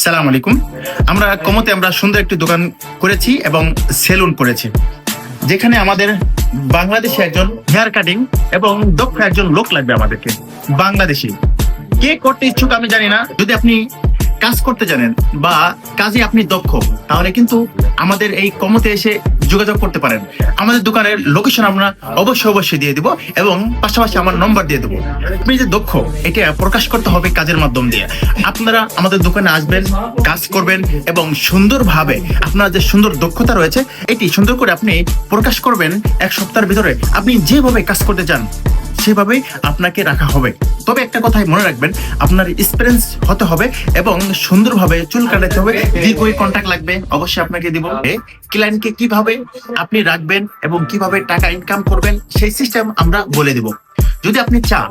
সালাম আলাইকুম। আমরা কমতে সুন্দর একটি দোকান করেছি এবং সেলুন করেছি, যেখানে আমাদের বাংলাদেশি একজন হেয়ার কাটিং এবং দক্ষ একজন লোক লাগবে আমাদেরকে। বাংলাদেশি কে করতে ইচ্ছুক আমি জানি না। যদি আপনি কাজ করতে জানেন বা কাজে আপনি দক্ষ, তাহলে কিন্তু আমাদের এই কমতে এসে যোগাযোগ করতে পারেন। আমাদের দোকানের লোকেশন আমরা অবশ্যই দিয়ে দিব এবং পাশাপাশি আমার নম্বর দিয়ে দেবো। আপনি যে দক্ষ, এটা প্রকাশ করতে হবে কাজের মাধ্যম দিয়ে। আপনারা আমাদের দোকানে আসবেন, কাজ করবেন এবং সুন্দরভাবে আপনার যে সুন্দর দক্ষতা রয়েছে এটি সুন্দর করে আপনি প্রকাশ করবেন। এক সপ্তাহের ভিতরে আপনি যেভাবে কাজ করতে চান সেভাবেই আপনাকে রাখা হবে। তবে একটা কথাই মনে রাখবেন, আপনার এক্সপিরিয়েন্স হতে হবে এবং সুন্দরভাবে চুল কাটাতে হবে। দীর্ঘই কন্ট্যাক্ট লাগবে, অবশ্যই আপনাকে দিব। ক্লায়েন্টকে কিভাবে আপনি রাখবেন এবং কিভাবে টাকা ইনকাম করবেন সেই সিস্টেম আমরা বলে দিব। যদি আপনি চান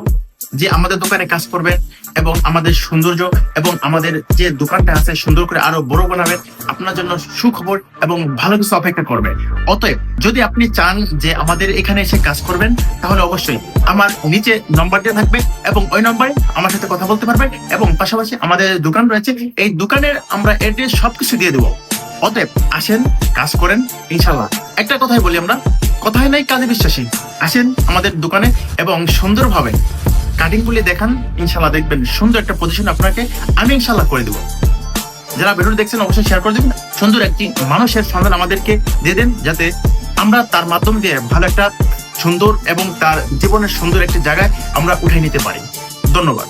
যে আমাদের দোকানে কাজ করবেন এবং আমাদের সৌন্দর্য এবং আমাদের যে দোকানটা আছে সুন্দর করে আরো বড় বানাবেন, আপনার জন্য সুখবর এবং ভালো কিছু অপেক্ষা করবে। অতএব যদি আপনি চান যে আমাদের এখানে এসে কাজ করবেন, তাহলে অবশ্যই আমার নিচে নাম্বার দেওয়া থাকবে এবং ওই নম্বরে আমার সাথে কথা বলতে পারবেন। এবং পাশাপাশি আমাদের দোকান রয়েছে, এই দোকানের আমরা অ্যাড্রেস সবকিছু দিয়ে দেবো। অতএব আসেন, কাজ করেন ইনশাল্লাহ। একটা কথাই বলি, আমরা কথাই নাই কাজে বিশ্বাসী। আসেন আমাদের দোকানে এবং সুন্দরভাবে কাটিং গুলি দেখান, ইনশাল্লাহ দেখবেন সুন্দর একটা পজিশন আপনাকে আমি ইনশাল্লাহ করে দেবো। যারা ভিডিও দেখছেন অবশ্যই শেয়ার করে দেবেন। সুন্দর একটি মানুষের সন্ধান আমাদেরকে দিয়ে দেন, যাতে আমরা তার মাধ্যম দিয়ে ভালো একটা সুন্দর এবং তার জীবনের সুন্দর একটি জায়গায় আমরা উঠে নিতে পারি। ধন্যবাদ।